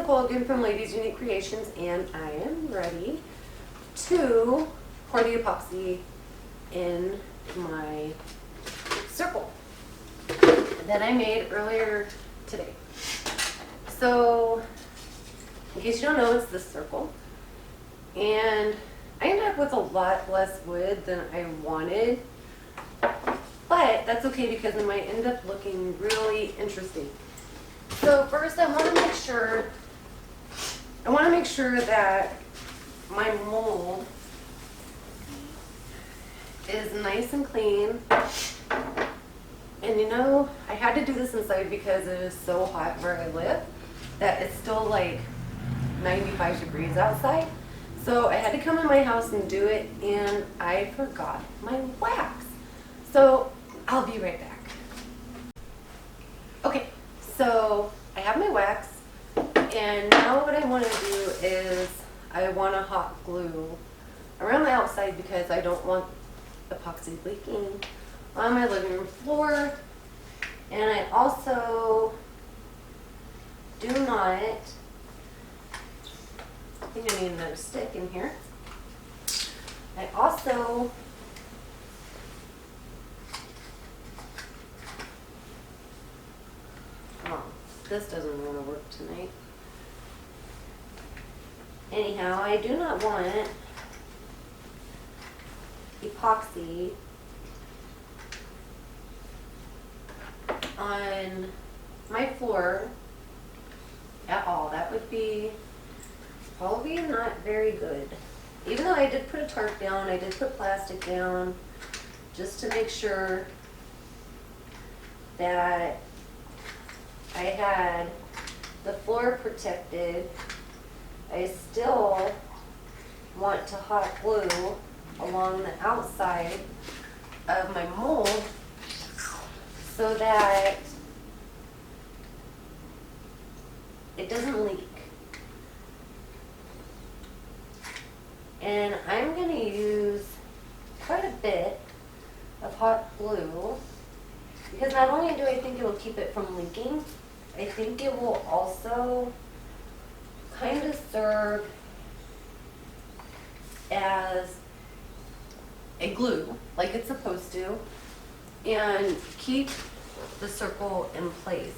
Nicole again from Ladies Unique Creations, and I am ready to pour the epoxy in my circle that I made earlier today. So, in case you don't know, it's this circle, and I ended up with a lot less wood than I wanted, but that's okay because it might end up looking really interesting. So first I want to make sure that my mold is nice and clean. And you know, I had to do this inside because it is so hot where I live that it's still like 95 degrees outside. So I had to come in my house and do it, and I forgot my wax. So I'll be right back. Okay, so I have my wax, and now what I want to do is I want to hot glue around the outside because I don't want epoxy leaking on my living room floor. And I also do not, I think I need another stick in here. I also this doesn't want to work tonight. Anyhow, I do not want epoxy on my floor at all. That would be probably not very good. Even though I did put a tarp down, I did put plastic down just to make sure that I had the floor protected. I still want to hot glue along the outside of my mold so that it doesn't leak. And I'm going to use quite a bit of hot glue because not only do I think it will keep it from leaking, I think it will also kind of serve as a glue, like it's supposed to, and keep the circle in place.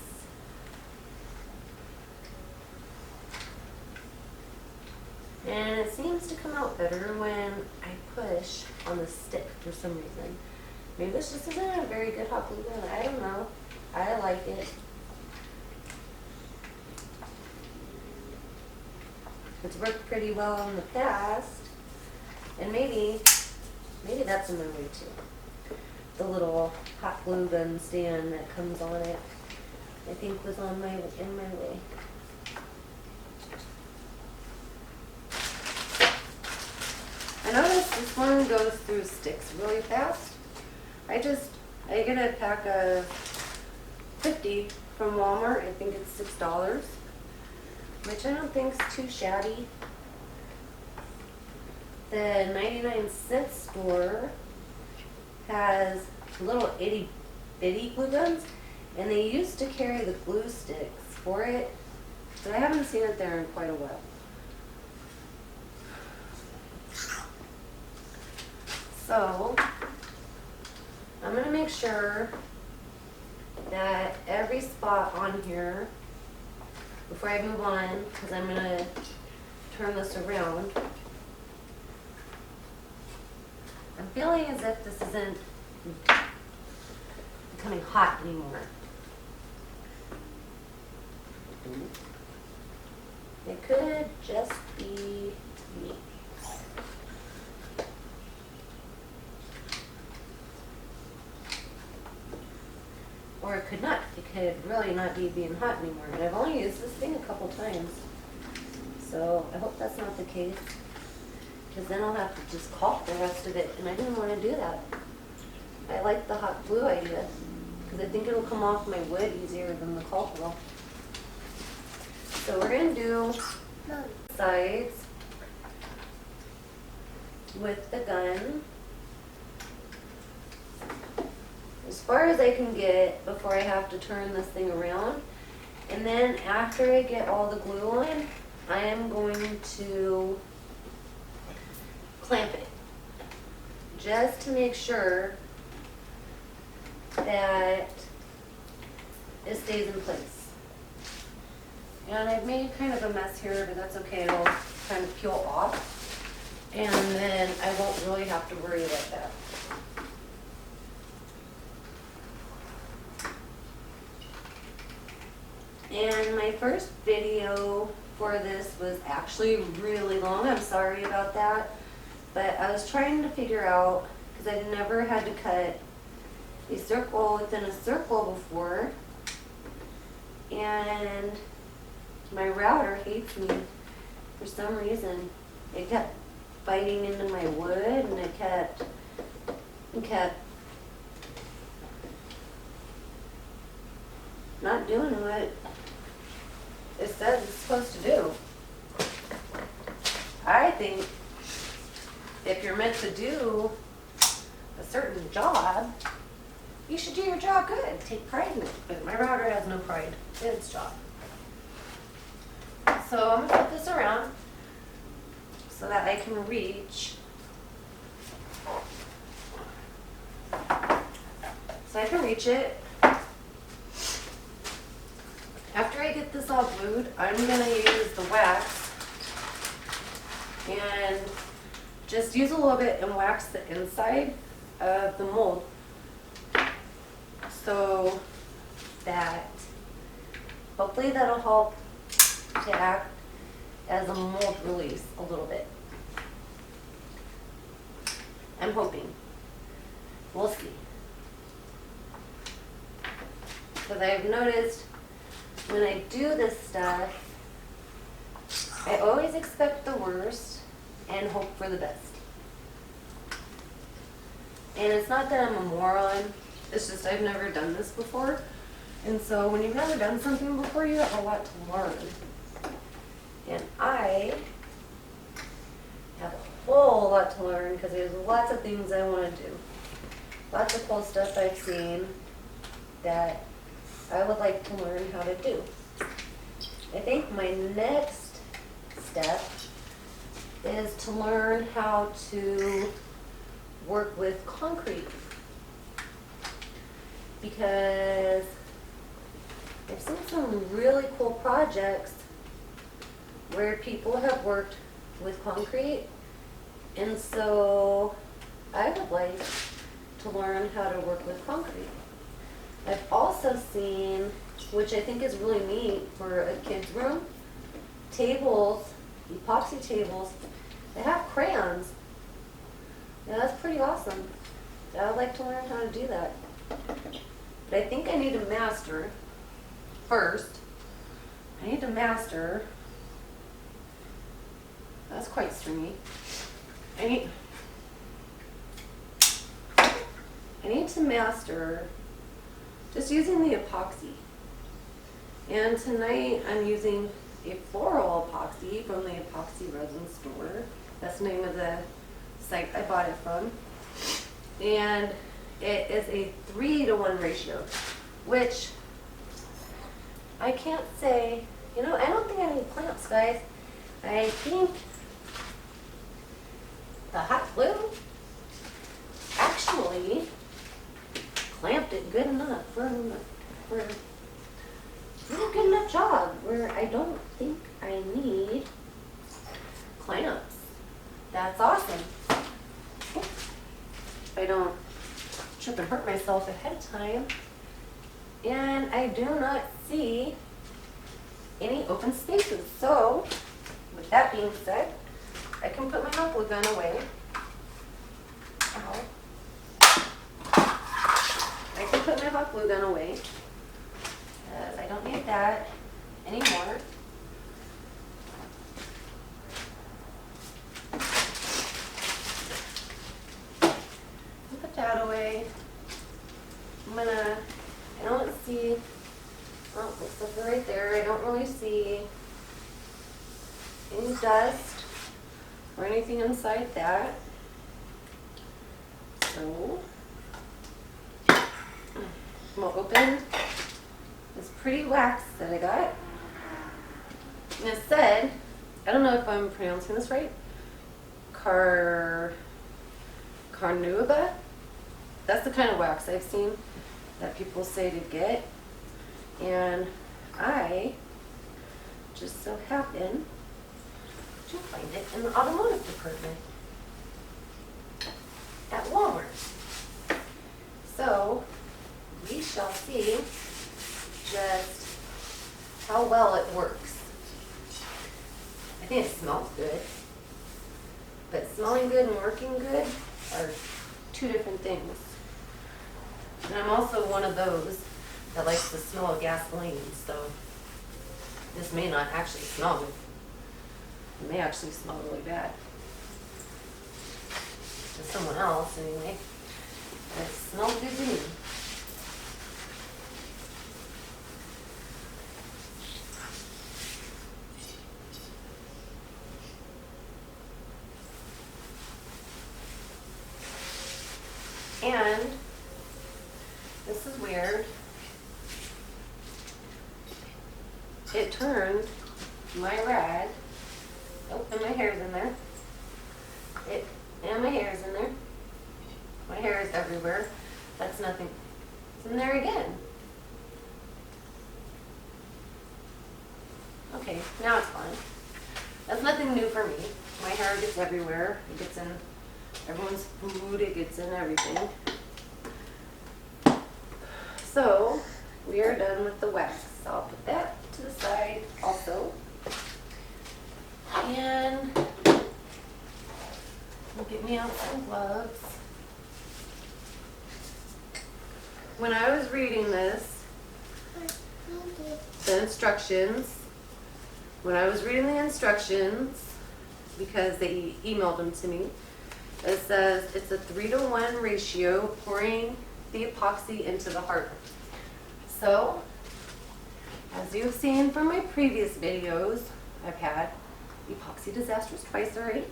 And it seems to come out better when I push on the stick for some reason. Maybe this just isn't a very good hot glue gun. I don't know. I like it. It's worked pretty well in the past, and maybe that's in my way too. The little hot glue gun stand that comes on it, I think was in my way. I noticed this one goes through sticks really fast. I get a pack of 50 from Walmart. I think it's $6. Which I don't think is too shabby. The 99-cent store has little itty bitty glue guns, and they used to carry the glue sticks for it, but I haven't seen it there in quite a while. So I'm going to make sure that every spot on here, before I move on, because I'm going to turn this around, I'm feeling as if this isn't becoming hot anymore. It could just be me. Or it could not. It could really not be being hot anymore. And I've only used this thing a couple times. So I hope that's not the case. Because then I'll have to just caulk the rest of it. And I didn't want to do that. I like the hot glue idea. Because I think it'll come off my wood easier than the caulk will. So we're going to do sides with the gun. As far as I can get before I have to turn this thing around. And then after I get all the glue on, I am going to clamp it, just to make sure that it stays in place. And I've made kind of a mess here, but that's okay, it'll kind of peel off. And then I won't really have to worry about that. And my first video for this was actually really long. I'm sorry about that. But I was trying to figure out, because I've never had to cut a circle within a circle before. And my router hates me for some reason. It kept biting into my wood, and it kept not doing what it says it's supposed to do. I think if you're meant to do a certain job, you should do your job good. Take pride in it. But my router has no pride in its job. So I'm gonna put this around so that I can reach. So I can reach it. After I get this all glued, I'm gonna use the wax and just use a little bit and wax the inside of the mold so that hopefully that'll help to act as a mold release a little bit. I'm hoping. We'll see. Because I've noticed when I do this stuff, I always expect the worst and hope for the best. And it's not that I'm a moron, it's just I've never done this before. And so when you've never done something before, you have a lot to learn. And I have a whole lot to learn because there's lots of things I want to do. Lots of cool stuff I've seen that I would like to learn how to do. I think my next step is to learn how to work with concrete, because I've seen some really cool projects where people have worked with concrete, and so I would like to learn how to work with concrete. I've also seen, which I think is really neat for a kid's room, tables, epoxy tables, that have crayons. Yeah, that's pretty awesome. I would like to learn how to do that. But I think I need to master first. I need to master. That's quite stringy. I need to master just using the epoxy. And tonight I'm using a floral epoxy from the Epoxy Resin Store. That's the name of the site I bought it from. And it is a 3-to-1 ratio, which I can't say, I don't think I need clamps, guys. I think the hot glue actually clamped it good enough for a good enough job where I don't think I need clamps. That's awesome. If I don't trip and hurt myself ahead of time. And I do not see any open spaces. So, with that being said, I can put my hot glue gun away. Ow. I can put my hot glue gun away, because I don't need that anymore. Put that away. I don't see, oh, looks like right there, I don't really see any dust or anything inside that. So, I'm going to open this pretty wax that I got. And it said, I don't know if I'm pronouncing this right, Carnauba. That's the kind of wax I've seen that people say to get. And I just so happen to find it in the automotive department at Walmart. So we shall see just how well it works. I think it smells good, but smelling good and working good are two different things. And I'm also one of those that likes the smell of gasoline, so this may not actually smell good. It may actually smell really bad. To someone else, anyway. But it smells good to me. And this is weird. It turned my rag. Oh, and my hair's in there. And my hair's in there. My hair is everywhere. That's nothing. It's in there again. Okay, now it's fine. That's nothing new for me. My hair gets everywhere. It gets in everyone's food. It gets in everything. So, we are done with the wax. I'll put that to the side also. And we'll get me out some gloves. When I was reading this, the instructions, because they emailed them to me, it says it's a 3-to-1 ratio pouring the epoxy into the hardener. So, as you've seen from my previous videos, I've had epoxy disasters twice already.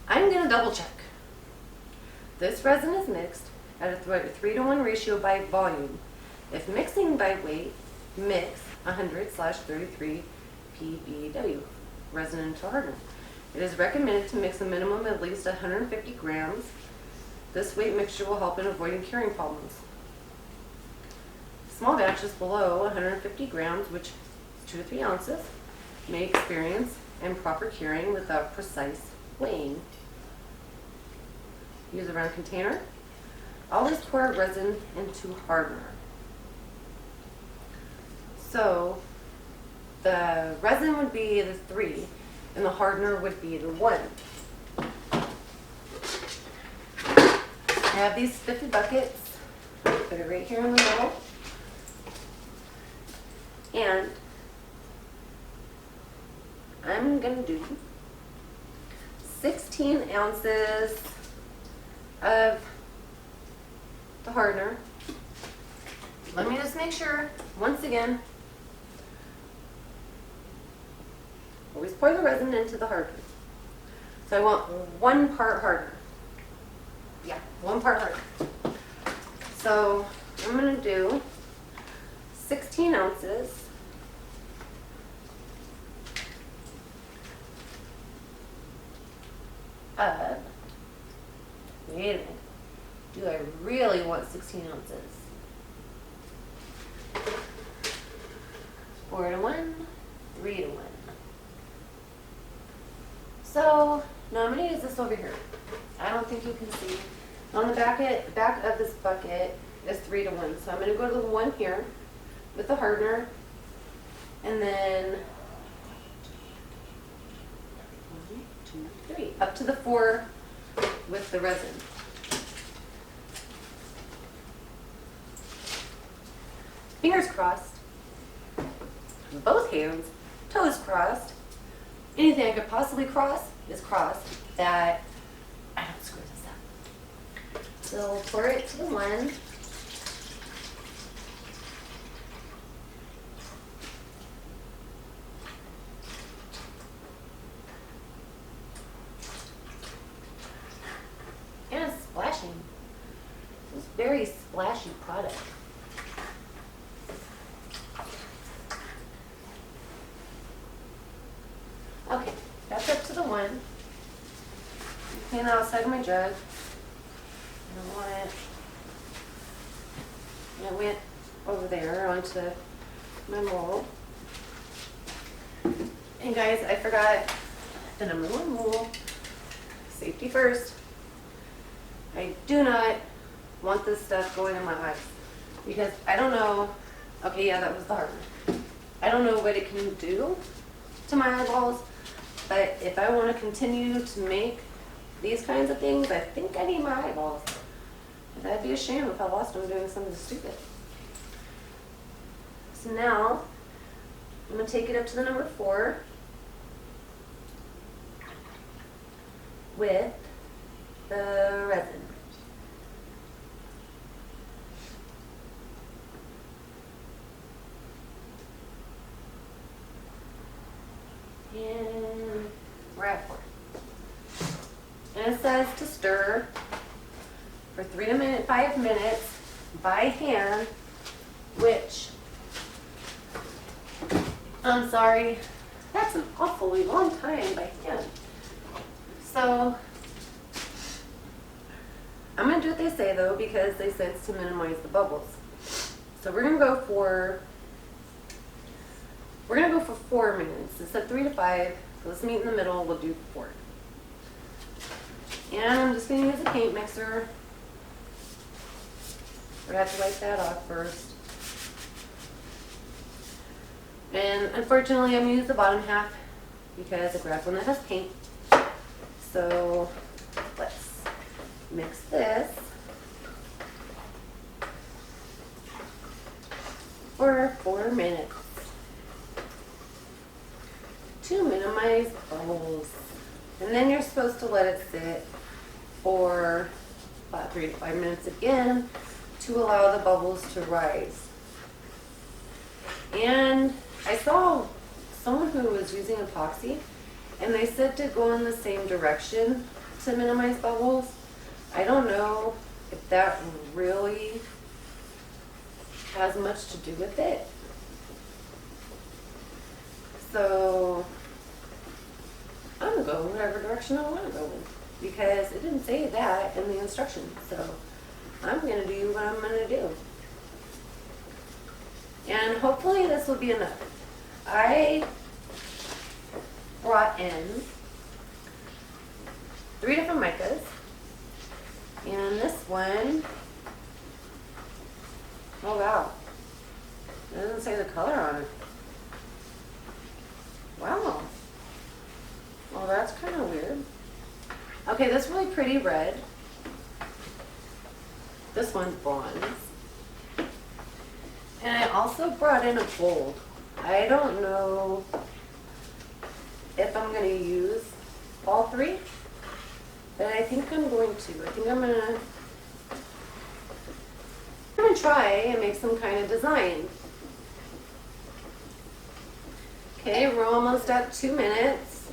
I'm going to double check. This resin is mixed at a 3-to-1 ratio by volume. If mixing by weight, mix 100/33 ppw resin into hardener. It is recommended to mix a minimum of at least 150 grams. This weight mixture will help in avoiding curing problems. Small batches below 150 grams, which is 2 to 3 ounces, may experience improper curing without precise weighing. Use a round container. Always pour resin into hardener. So the resin would be the 3 and the hardener would be the 1. I have these 50 buckets. Put it right here in the middle. And I'm going to do 16 ounces of the hardener. Let me just make sure, once again, always pour the resin into the hardener. So I want 1 part hardener. Yeah, 1 part hardener. So I'm going to do 16 ounces of, wait a minute, do I really want 16 ounces? 4-to-1, 3-to-1. So now I'm going to use this over here. I don't think you can see. On the back of this bucket is 3-to-1. So I'm going to go to the 1 here with the hardener, and then 1, 2, 3, up to the 4 with the resin. Fingers crossed, both hands, toes crossed. Anything I could possibly cross is crossed that I don't screw this up. So pour it to the 1. And it's splashing. This is very splashy product. clean the outside of my jug. I want it. And I went over there onto my mold. And guys, I forgot the number one rule. Safety first. I do not want this stuff going in my eyes. Because I don't know, okay, yeah, that was the hard one. I don't know what it can do to my eyeballs, but if I want to continue to make these kinds of things, I think I need my eyeballs. And that'd be a shame if I lost them doing something stupid. So now, I'm going to take it up to the number 4 with the resin. And we're at 4. And it says to stir for 5 minutes by hand, which, I'm sorry, that's an awfully long time by hand. So, I'm going to do what they say though, because they said it's to minimize the bubbles. So we're going to go for 4 minutes. It said 3 to 5. So let's meet in the middle. We'll do 4. And I'm just going to use a paint mixer. I have to wipe that off first. And unfortunately, I'm going to use the bottom half because I grabbed one that has paint. So let's mix this for 4 minutes to minimize bubbles. And then you're supposed to let it sit for about 3 to 5 minutes again to allow the bubbles to rise. And I saw someone who was using epoxy, and they said to go in the same direction to minimize bubbles. I don't know if that really has much to do with it. So I'm going to go whatever direction I want to go in, because it didn't say that in the instructions. So I'm going to do what I'm going to do. And hopefully this will be enough. I brought in 3 different micas. And this one, oh wow, it doesn't say the color on it. Wow. Well, that's kind of weird. Okay, that's really pretty red. This one's bronze. And I also brought in a gold. I don't know if I'm going to use all 3, but I think I'm going to. I think I'm going to try and make some kind of design. Okay, we're almost at 2 minutes.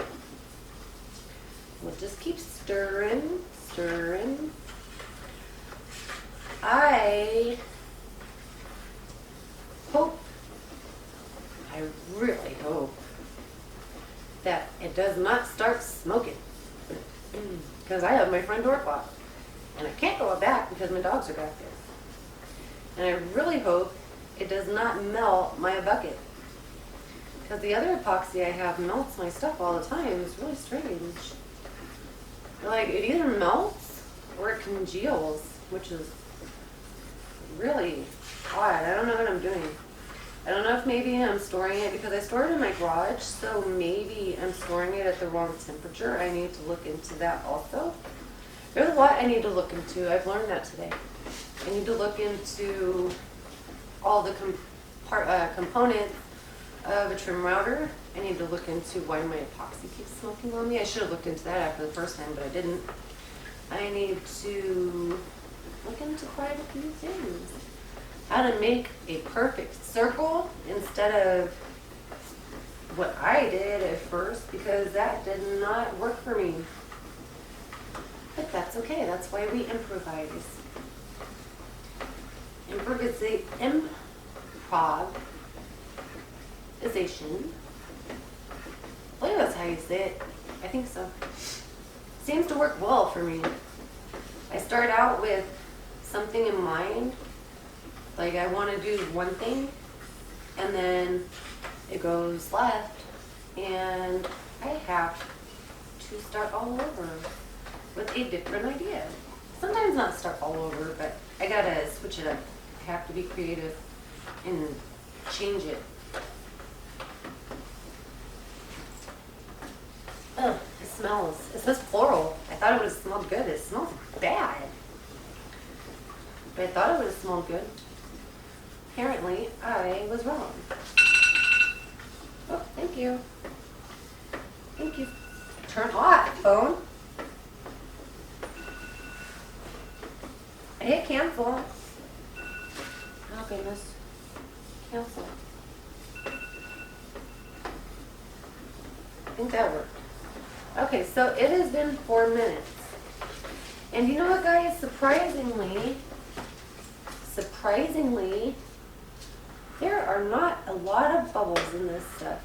We'll just keep stirring, stirring. I really hope that it does not start smoking, because I have my front door locked and I can't go back because my dogs are back there. And I really hope it does not melt my bucket, because the other epoxy I have melts my stuff all the time. It's really strange. Like, it either melts or it congeals, which is really odd. I don't know what I'm doing. I don't know if maybe I'm storing it, because I store it in my garage, so maybe I'm storing it at the wrong temperature. I need to look into that also. There's a lot I need to look into. I've learned that today. I need to look into all the components of a trim router. I need to look into why my epoxy keeps smoking on me. I should have looked into that after the first time, but I didn't. I need to look into quite a few things. How to make a perfect circle instead of what I did at first, because that did not work for me. But that's okay. That's why we improvise. Improvisation. I believe that's how you say it. I think so. seems to work well for me. I start out with something in mind, like I want to do one thing, and then it goes left, and I have to start all over with a different idea. Sometimes not start all over, but I gotta switch it up. I have to be creative and change it. Ugh, it smells. It says floral. I thought it would have smelled good. It smells bad. But I thought it would have smelled good. Apparently, I was wrong. Oh, thank you. Thank you. Turn off, phone. I hit cancel. Oh, goodness. Cancel. I think that worked. Okay, so it has been 4 minutes. And you know what, guys? Surprisingly, there are not a lot of bubbles in this stuff,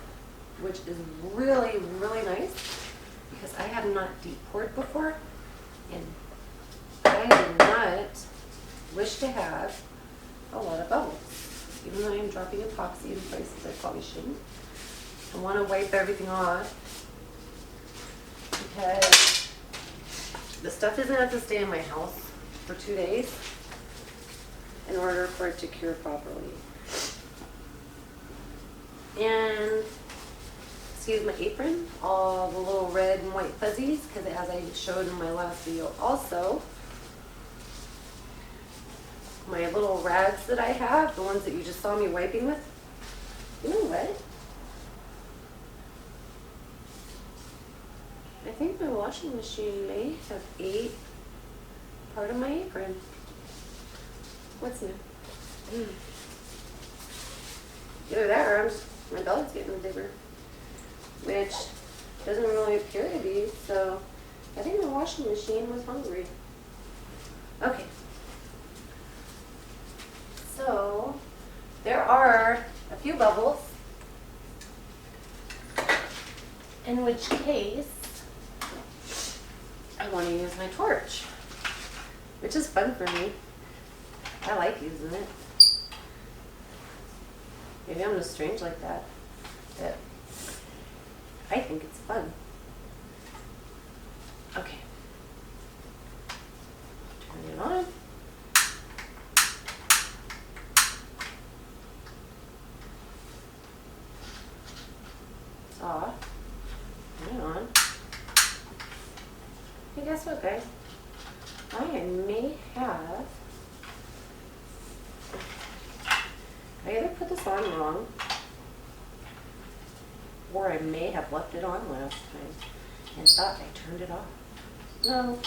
which is really, really nice because I have not deep poured before, and I do not wish to have a lot of bubbles. Even though I'm dropping epoxy in places I probably shouldn't. I want to wipe everything off because the stuff doesn't have to stay in my house for 2 days in order for it to cure properly. And excuse my apron, all the little red and white fuzzies, because as I showed in my last video also, my little rags that I have, the ones that you just saw me wiping with, you know what? I think my washing machine may have ate part of my apron. What's new? Either that or my belly's getting bigger, which doesn't really appear to be, so I think the washing machine was hungry. Okay. So there are a few bubbles, in which case I want to use my torch, which is fun for me. I like using it. Maybe I'm just strange like that, but I think it's fun. Okay. Turn it on. It's off. Turn it on. Hey, guess what, guys? I may have... I either put this on wrong, or I may have left it on last time and thought I turned it off. No,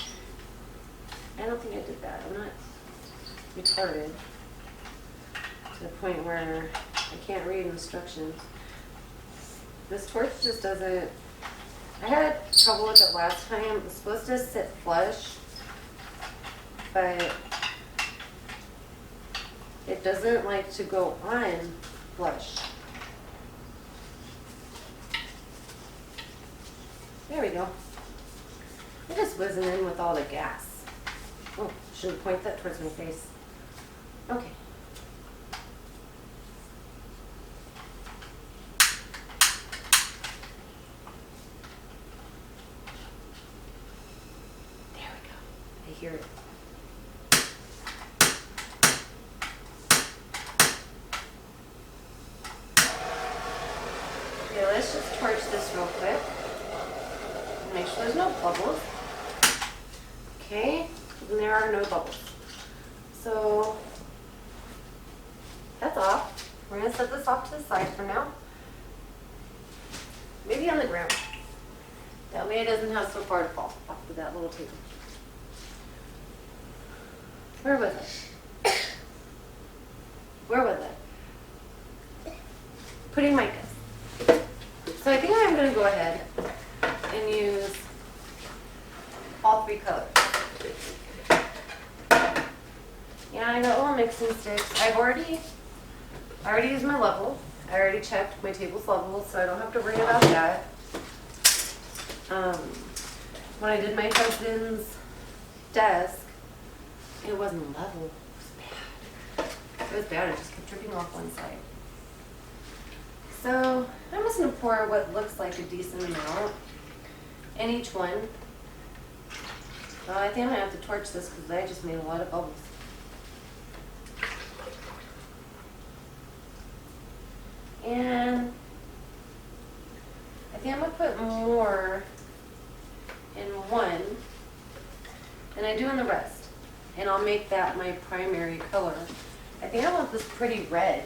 I don't think I did that. I'm not retarded to the point where I can't read instructions. This torch just doesn't... I had trouble with it last time. It was supposed to sit flush, but it doesn't like to go on flush. There we go. I just wasn't in with all the gas. Oh, should point that towards my face. Okay. There we go. I hear it. Okay, let's just torch this real quick. Make sure there's no bubbles. Okay, and there are no bubbles. So that's off. We're going to set this off to the side for now. Maybe on the ground. That way it doesn't have so far to fall off of that little table. Where was it? Where was it? Putting mica. So I think I'm going to go ahead and use all 3 colors. Yeah, I got little mixing sticks. I already used my level. I already checked my table's level, so I don't have to worry about that. when I did my husband's desk, it wasn't level. It was bad. It was bad. It just kept dripping off one side. So I'm just going to pour what looks like a decent amount in each one. I think I'm going to have to torch this because I just made a lot of bubbles. And I think I'm going to put more in one than I do in the rest. And I'll make that my primary color. I think I want this pretty red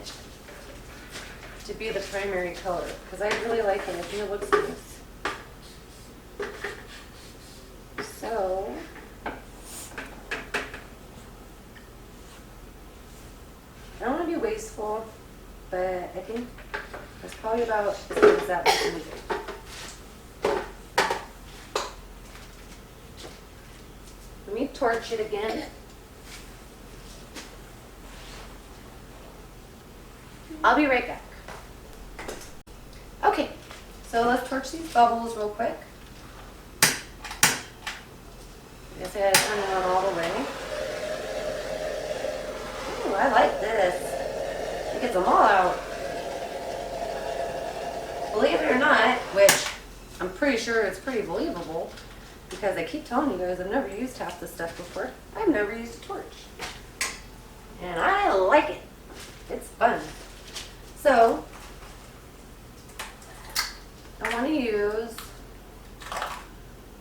to be the primary color because I really like it. I think it looks nice. So I don't want to be wasteful, but I think that's probably about as good as that was going to do. Let me torch it again. I'll be right back. Okay, so let's torch these bubbles real quick. I guess I gotta turn it on all the way. Ooh, I like this. It gets them all out. Believe it or not, which I'm pretty sure it's pretty believable, because I keep telling you guys I've never used half this stuff before. I've never used a torch. And I like it. It's fun. So, I want to use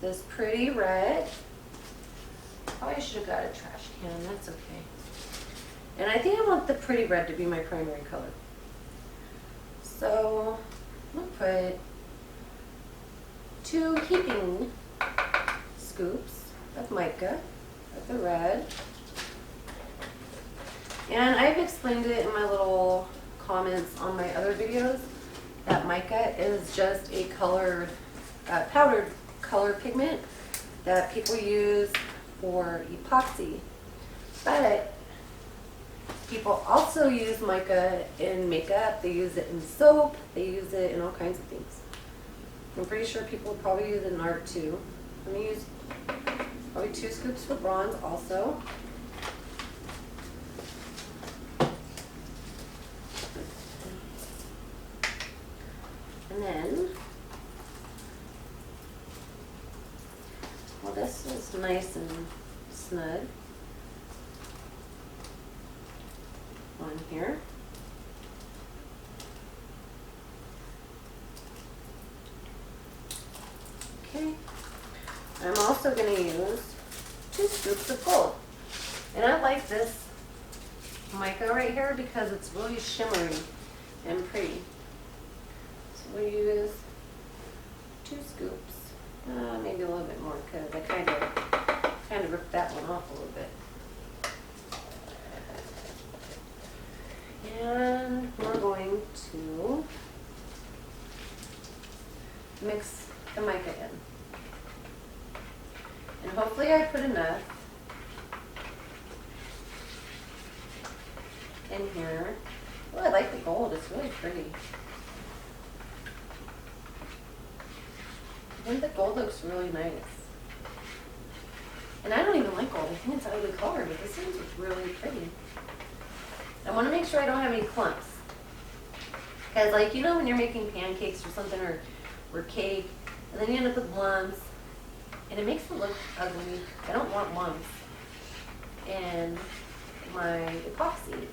this pretty red. Probably should have got a trash can, that's okay. And I think I want the pretty red to be my primary color. So, I'm going to put 2 heaping scoops of mica of the red. And I've explained it in my little comments on my other videos that mica is just a colored, powdered color pigment that people use for epoxy. But people also use mica in makeup, they use it in soap, they use it in all kinds of things. I'm pretty sure people probably use it in art too. I'm going to use probably 2 scoops for bronze also. And then, well, this is nice and snug on here. Okay. I'm also going to use 2 scoops of gold. And I like this mica right here because it's really shimmery and pretty. We'll use 2 scoops, maybe a little bit more because I kind of ripped that one off a little bit. And we're going to mix the mica in. And hopefully I put enough in here. Oh, I like the gold, it's really pretty. I think the gold looks really nice. And I don't even like gold. I think it's an ugly color, but this one's really pretty. I want to make sure I don't have any clumps. Because, like, you know when you're making pancakes or something, or cake, and then you end up with lumps, and it makes it look ugly. I don't want lumps in my epoxy.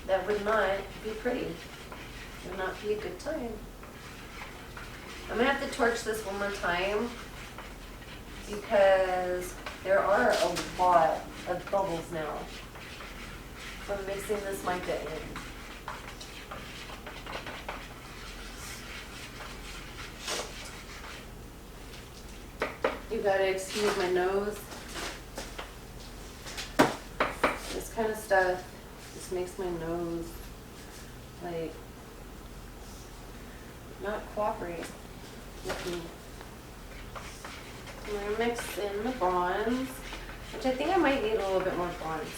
That would not be pretty. It would not be a good time. I'm going to have to torch this one more time because there are a lot of bubbles now from mixing this mica in. You gotta excuse my nose. This kind of stuff just makes my nose like not cooperate with me. I'm going to mix in the bronze, which I think I might need a little bit more bronze.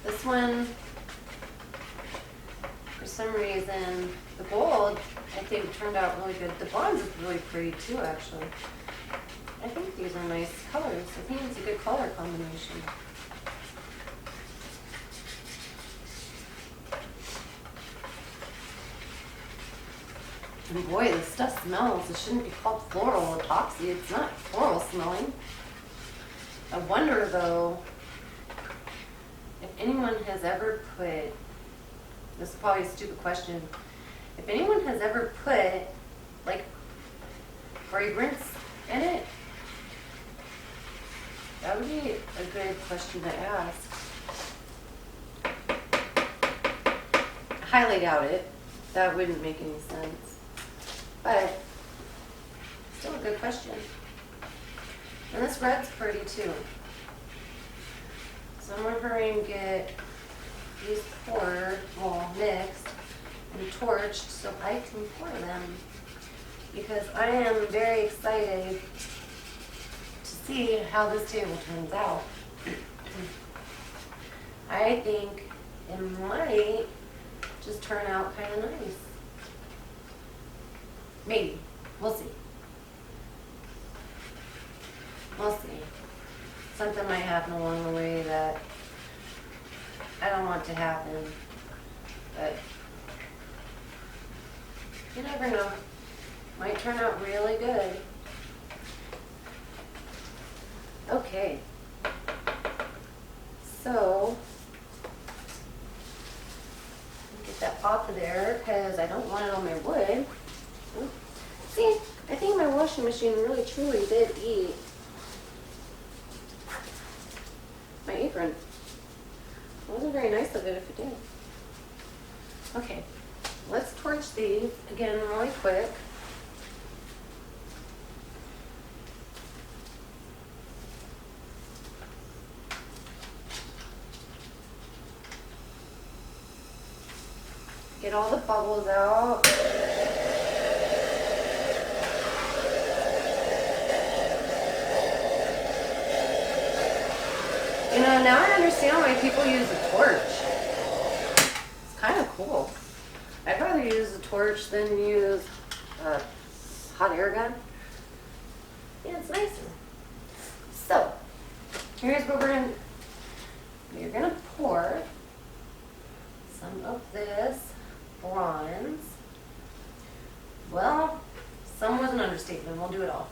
This one, for some reason the gold, I think, turned out really good. The bronze is really pretty too, actually. I think these are nice colors. I think it's a good color combination. And boy, this stuff smells. It shouldn't be called floral epoxy. It's not floral smelling. I wonder though, if anyone has ever put, this is probably a stupid question, if anyone has ever put like fragrance in it, that would be a good question to ask. I highly doubt it. That wouldn't make any sense. But still a good question. And this red's pretty too. So I'm gonna hurry and get these poured, well, mixed and torched so I can pour them. Because I am very excited to see how this table turns out. I think it might just turn out kind of nice. Maybe. We'll see. We'll see. Something might happen along the way that I don't want to happen. But you never know. Might turn out really good. Okay. So, get that off of there because I don't want it on my wood. See, I think my washing machine really truly did eat my apron. It wasn't very nice of it if it did. Okay, let's torch these again really quick. Get all the bubbles out. You know, now I understand why people use a torch. It's kind of cool. I'd rather use a torch than use a hot air gun. Yeah, it's nicer. So, here's what we're gonna do. You're gonna pour some of this bronze. Well, some was an understatement. We'll do it all.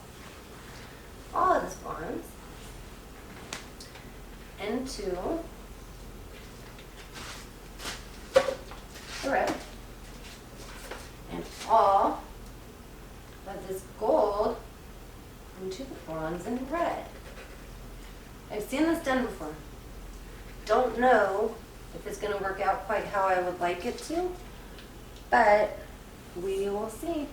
All of this bronze into the red, and all of this gold into the bronze and red. I've seen this done before. Don't know if it's going to work out quite how I would like it to, but we will see.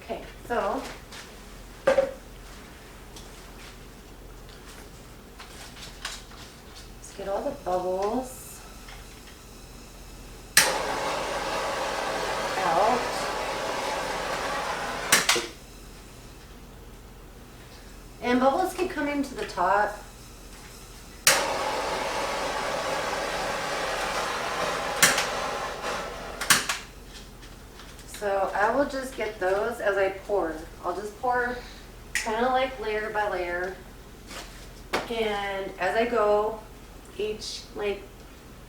Okay, so let's get all the bubbles out. And bubbles keep coming to the top. So I will just get those as I pour. I'll just pour kind of like layer by layer. And as I go, each like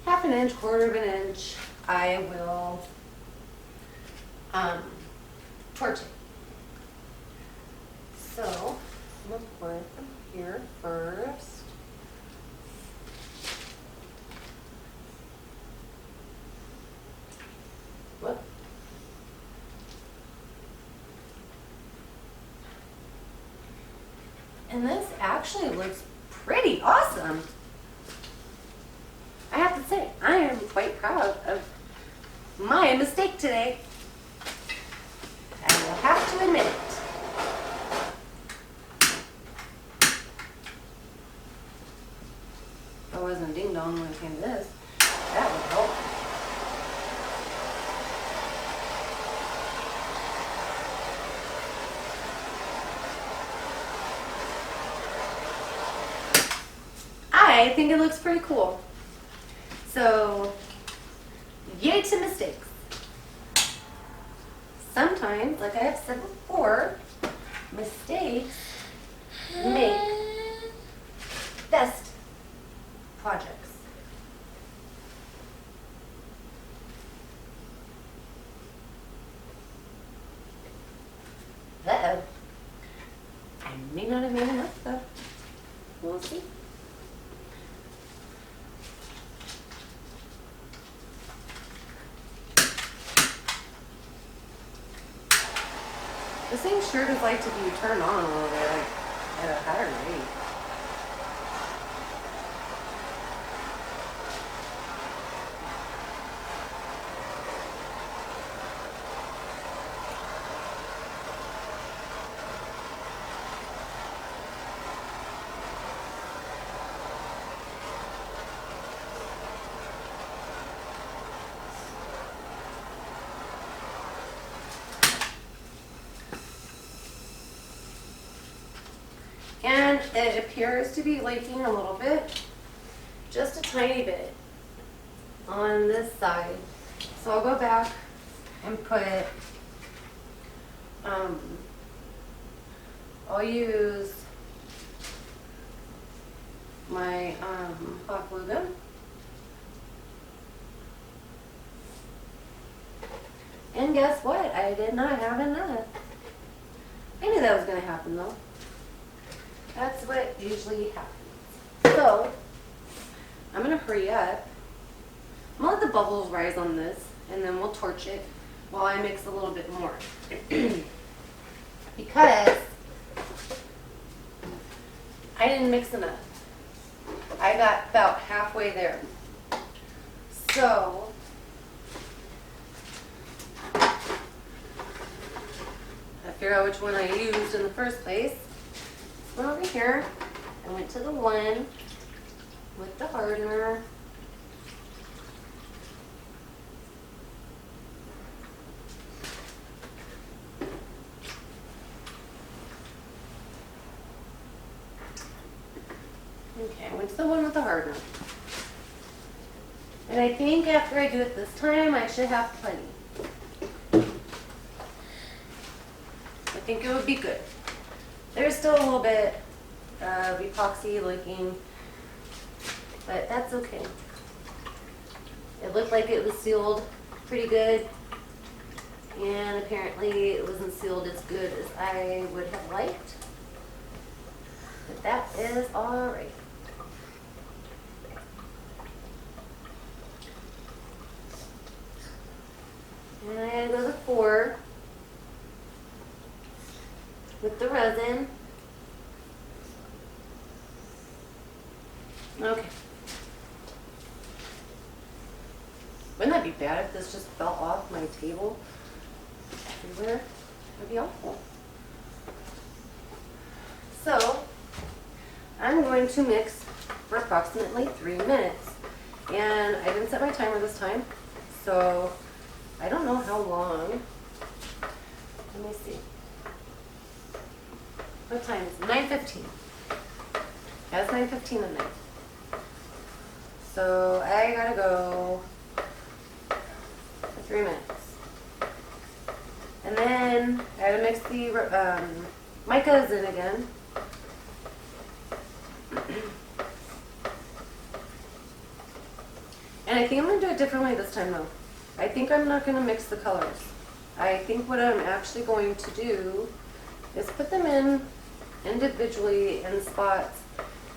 half an inch, quarter of an inch, I will torch it. So I'm going to pour them here first. Whoop. And this actually looks pretty awesome. I have to say, I am quite proud of my mistake today. I will have to admit it. If I wasn't a ding dong when it came to this, that would help. I think it looks pretty cool. So, yay to mistakes. Sometimes, like I have said before, mistakes make best projects. Uh-oh. I may not have made enough though. We'll see. This thing sure does like to be turned on a little bit, like at a higher rate. And it appears to be leaking a little bit, just a tiny bit on this side. So I'll go back and put, I'll use my hot glue gun. And guess what? I did not have enough. I knew that was going to happen though. That's what usually happens. So, I'm going to hurry up. I'm going to let the bubbles rise on this, and then we'll torch it while I mix a little bit more. Because I didn't mix enough. I got about halfway there. So, I figure out which one I used in the first place. Went over here, I went to the one with the hardener. Okay, I went to the one with the hardener. And I think after I do it this time, I should have plenty. I think it would be good. There's still a little bit of epoxy leaking, but that's okay. It looked like it was sealed pretty good, and apparently it wasn't sealed as good as I would have liked, but that is all right. And I go to 4 with the resin. Okay. Wouldn't that be bad if this just fell off my table everywhere? That'd be awful. So, I'm going to mix for approximately 3 minutes. And I didn't set my timer this time, so I don't know how long. Let me see. What time is it? 9:15. Yeah, it's 9:15 at night. So I gotta go for 3 minutes. And then I gotta mix the micas in again. And I think I'm gonna do it differently this time though. I think I'm not gonna mix the colors. I think what I'm actually going to do is put them in individually in spots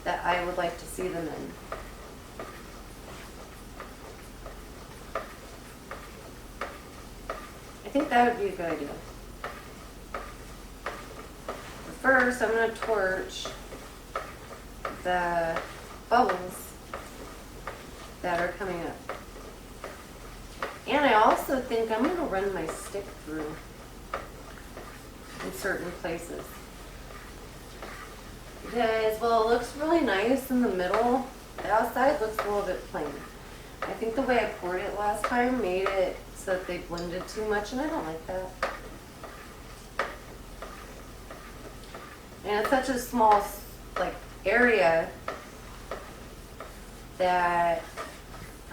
that I would like to see them in. I think that would be a good idea. But first, I'm going to torch the bubbles that are coming up. And I also think I'm going to run my stick through in certain places. Because, well, it looks really nice in the middle. The outside looks a little bit plain. I think the way I poured it last time made it so that they blended too much, and I don't like that. And it's such a small, like, area that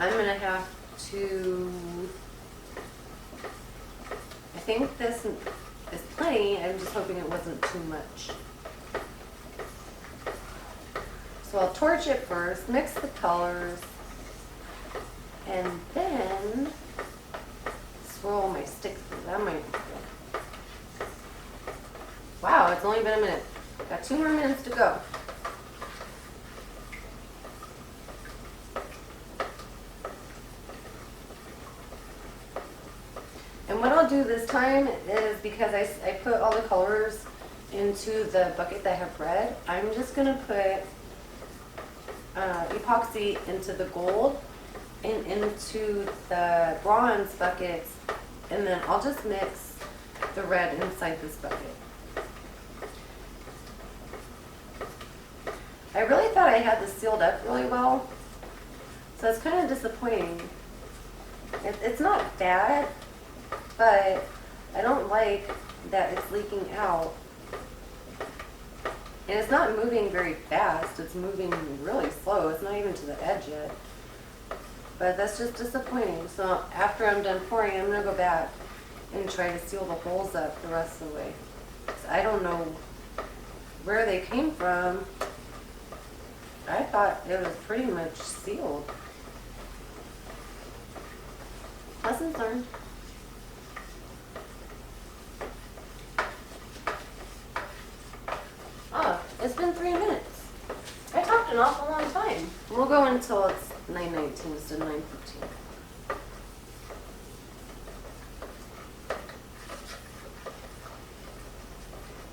I'm gonna have to, I think this is plenty. I'm just hoping it wasn't too much. So I'll torch it first, mix the colors, and then swirl my stick through. That might be good. Wow, it's only been a minute. Got 2 more minutes to go. And what I'll do this time is, because I put all the colors into the bucket that have red, I'm just going to put epoxy into the gold and into the bronze buckets, and then I'll just mix the red inside this bucket. I really thought I had this sealed up really well, so it's kind of disappointing. It's not bad, but I don't like that it's leaking out. And it's not moving very fast, it's moving really slow. It's not even to the edge yet. But that's just disappointing. So after I'm done pouring, I'm gonna go back and try to seal the holes up the rest of the way. I don't know where they came from. I thought it was pretty much sealed. Lessons learned. Oh, it's been 3 minutes. I talked an awful long time. We'll go until it's 9:19 instead of 9:15.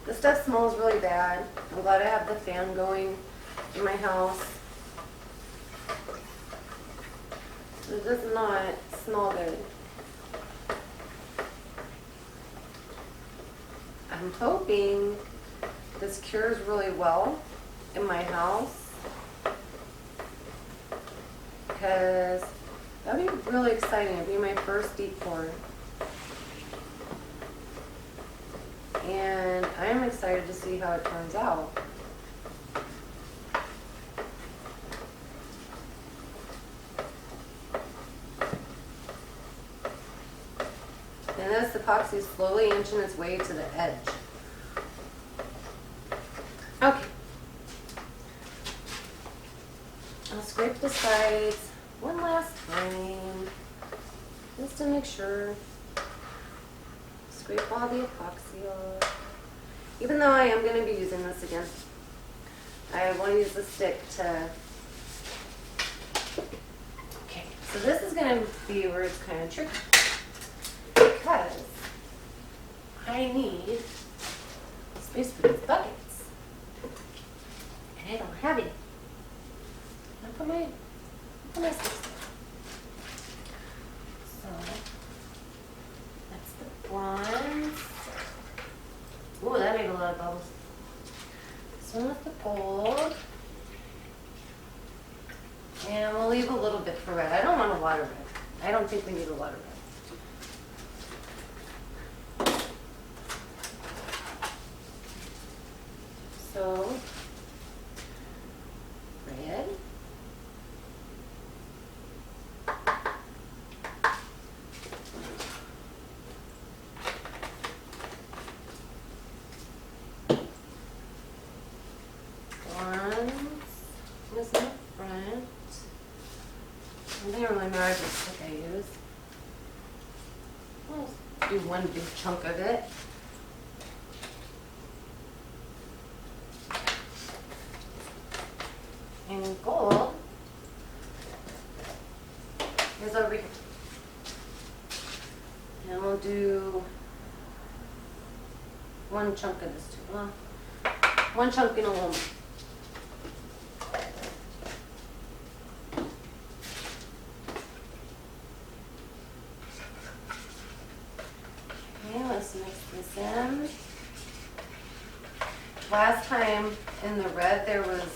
The stuff smells really bad. I'm glad I have the fan going in my house. It does not smell good. I'm hoping this cures really well in my house, because that would be really exciting. It'd be my first deep pour. And I am excited to see how it turns out. And this epoxy is slowly inching its way to the edge. Okay. I'll scrape the sides one last time, just to make sure. Scrape all the epoxy off. Even though I am going to be using this again, I want to use the stick to... Okay, so this is going to be where it's kind of tricky, because I need space for these buckets, and I don't have it. I'll put my space there. So that's the bronze. Ooh, that made a lot of bubbles. This one with the gold. And we'll leave a little bit for red. I don't want a lot of red. I don't think we need a lot of red. So, red. This in the front. It doesn't really matter the stick I use. I'll just do one big chunk of it. And gold is over here. And we'll do one chunk of this too. Well, one chunk in a little more. Let's mix this in. Last time in the red there was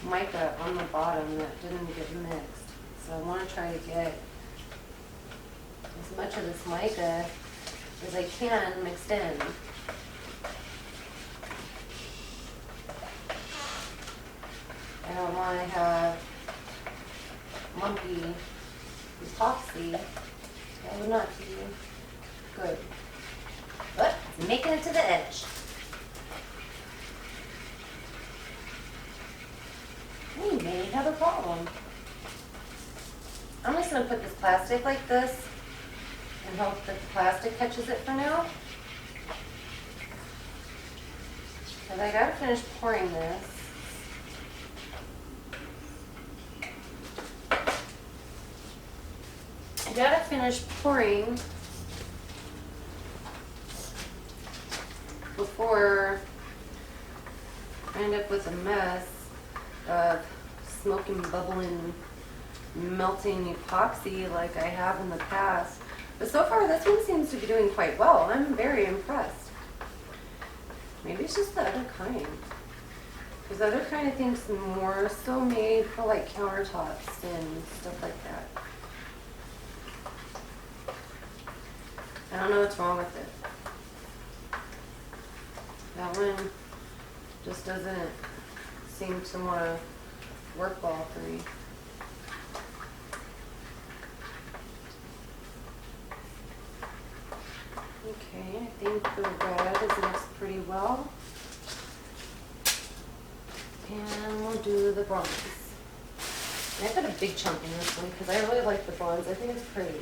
mica on the bottom that didn't get mixed. So I want to try to get as much of this mica as I can mixed in. I don't want to have lumpy epoxy, that would not be good. But it's making it to the edge. We may have a problem. I'm just going to put this plastic like this and hope that the plastic catches it for now. Because I got to finish pouring this. I got to finish pouring before I end up with a mess of smoking, bubbling, melting epoxy like I have in the past. But so far this one seems to be doing quite well. I'm very impressed. Maybe it's just the other kind. Because the other kind I think is more so made for like countertops and stuff like that. I don't know what's wrong with it. That one just doesn't seem to want to work well for me. Okay, I think the red is mixed pretty well. And we'll do the bronze. And I put a big chunk in this one because I really like the bronze. I think it's pretty.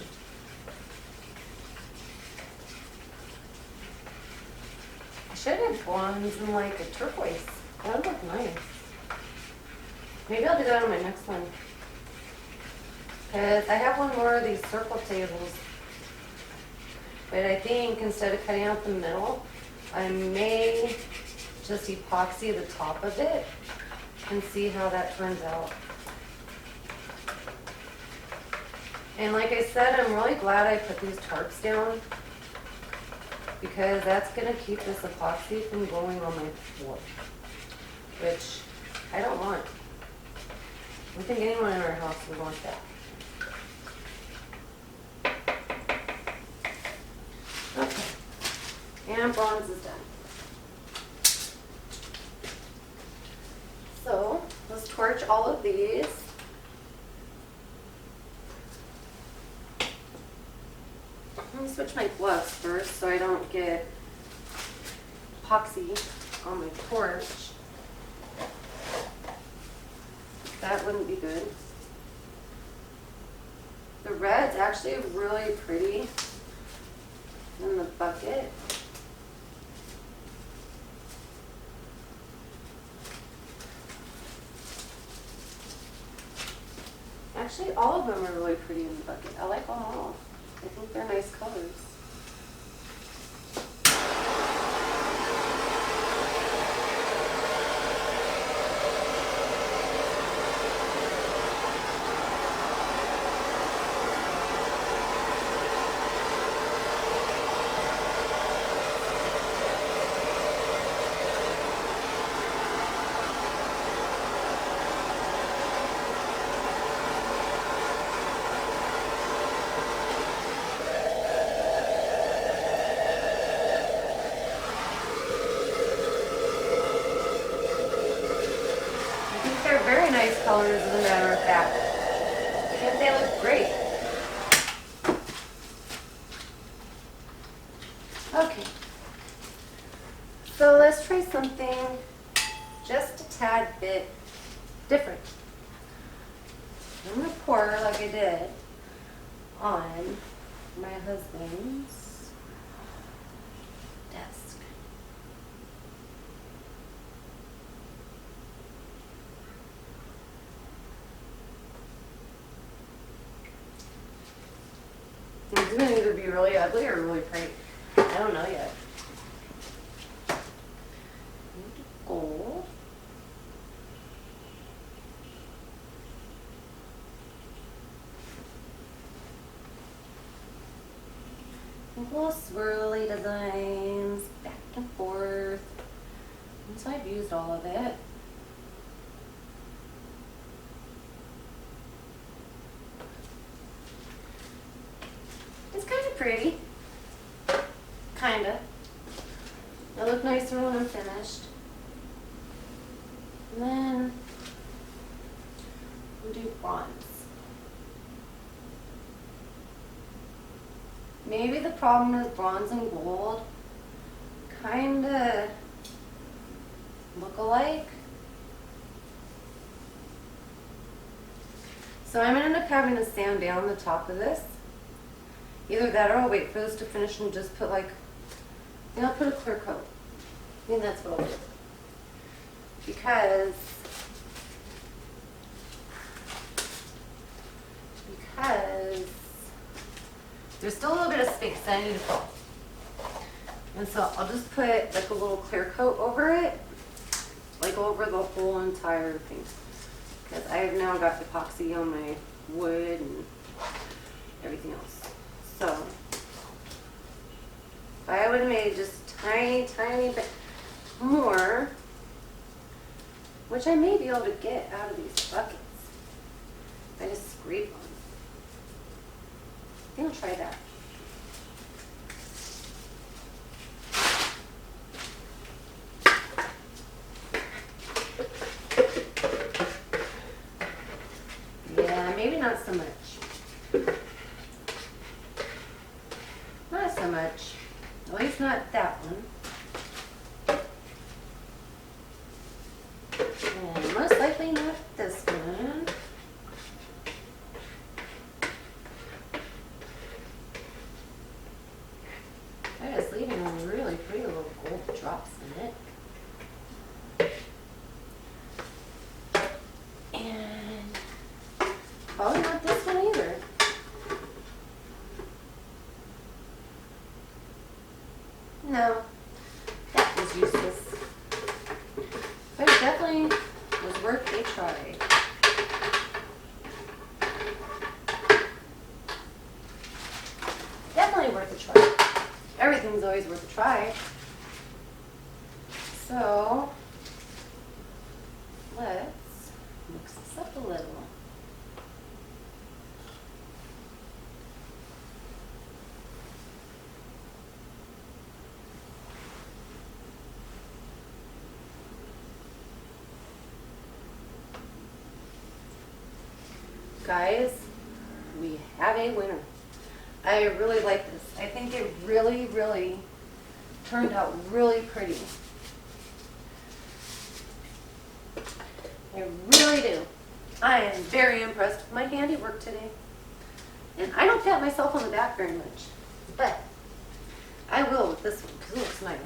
I should have bronze and like a turquoise. That would look nice. Maybe I'll do that on my next one. Because I have one more of these circle tables. But I think instead of cutting out the middle, I may just epoxy the top of it and see how that turns out. And like I said, I'm really glad I put these tarps down because that's going to keep this epoxy from going on my floor, which I don't want. I don't think anyone in our house would want that. Okay, and bronze is done. So let's torch all of these. Let me switch my gloves first so I don't get epoxy on my torch. That wouldn't be good. The red's actually really pretty in the bucket. Actually, all of them are really pretty in the bucket. I like them all. I think they're nice colors. Very nice colors, as a matter of fact. I think they look great. Okay. So let's try something just a tad bit different. I'm going to pour like I did on my husband's desk. It's going to either be really ugly or really pretty. I don't know yet. Gold. Little swirly designs back and forth. And so I've used all of it. It's kind of pretty. Kinda. It'll look nicer when I'm finished. And then we'll do bronze. maybe the problem is bronze and gold kind of look alike. So I'm going to end up having to sand down the top of this. Either that or I'll wait for this to finish and just put like, I think I'll put a clear coat. I think that's what I'll do. Because there's still a little bit of space that I need to fill. And so I'll just put like a little clear coat over it, like over the whole entire thing. Because I have now got epoxy on my wood and everything else. So if I would have made just tiny bit more, which I may be able to get out of these buckets if I just scrape them. I think I'll try that. Yeah, maybe not so much. Not so much. At least not that one. And most likely not this one. That is leaving a really pretty little gold drops in it. And probably not this one either. No, that was useless. But it definitely was worth a try. Definitely worth a try. Everything's always worth a try. So let's mix this up a little. Guys, we have a winner. I really like this. I think it really turned out really pretty. I really do. I am very impressed with my handiwork today. And I don't pat myself on the back very much, but I will with this one because it looks nice.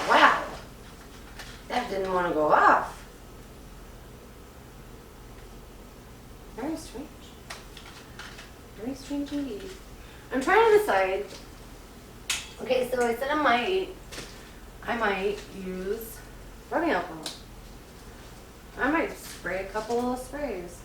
Wow, that didn't want to go off. Very strange. Very strange indeed. I'm trying to decide. Okay, so I said I might use rubbing alcohol. I might spray a couple of sprays.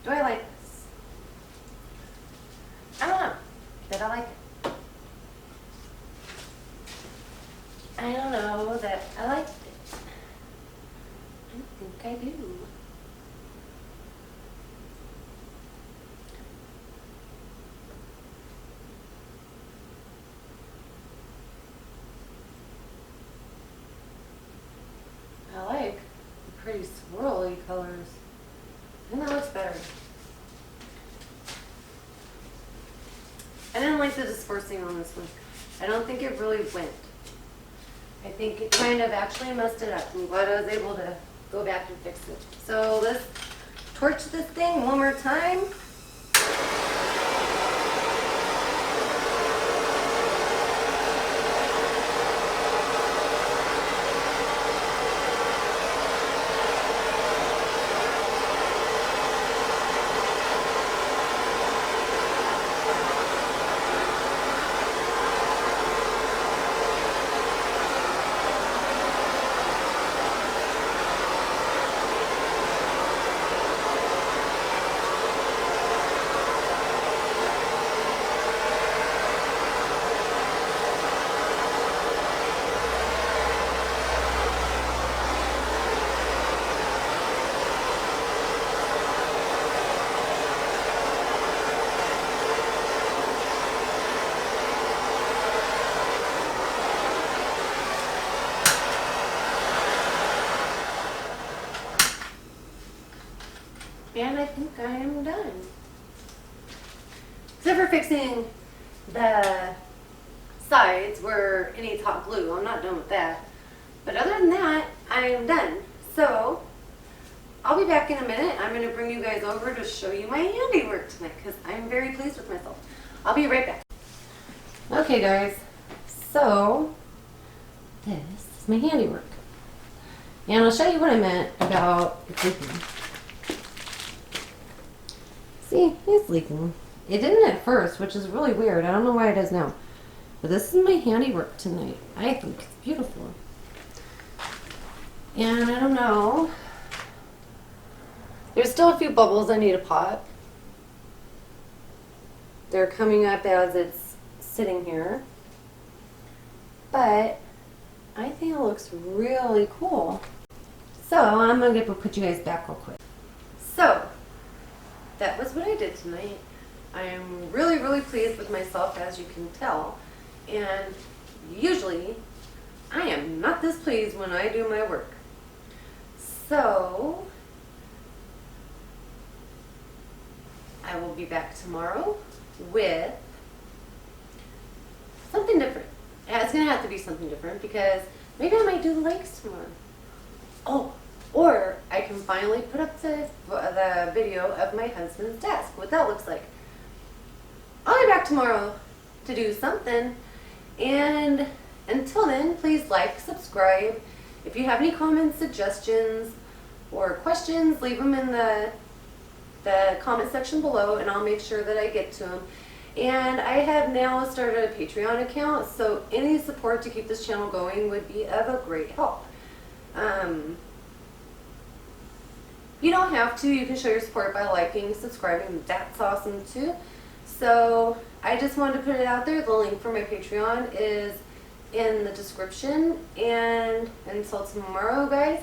Do I like this? I don't know. Did I like it? I don't know that I liked it. I don't think I do. I like the pretty swirly colors. I think that looks better. I didn't like the dispersing on this one. I don't think it really went. I think it kind of actually messed it up. I'm glad I was able to go back and fix it. So let's torch this thing one more time. And I think I am done. Except for fixing the sides where it needs hot glue. I'm not done with that. But other than that, I am done. So, I'll be back in a minute. I'm going to bring you guys over to show you my handiwork tonight because I'm very pleased with myself. I'll be right back. Okay guys, so this is my handiwork. And I'll show you what I meant about it's leaking. See, it's leaking. It didn't at first, which is really weird. I don't know why it does now. But this is my handiwork tonight. I think it's beautiful. And I don't know. There's still a few bubbles I need to pop. They're coming up as it's sitting here. But I think it looks really cool. So I'm going to put you guys back real quick. So that was what I did tonight. I am really, really pleased with myself, as you can tell. And usually I am not this pleased when I do my work. So I will be back tomorrow with something different. It's going to have to be something different because maybe I might do the legs tomorrow. Oh, or I can finally put up the video of my husband's desk, what that looks like. I'll be back tomorrow to do something. And until then, please like, subscribe. If you have any comments, suggestions, or questions, leave them in the comment section below and I'll make sure that I get to them. And I have now started a Patreon account, so any support to keep this channel going would be of a great help. You don't have to. You can show your support by liking, subscribing. That's awesome too. So I just wanted to put it out there. The link for my Patreon is in the description. And until tomorrow, guys,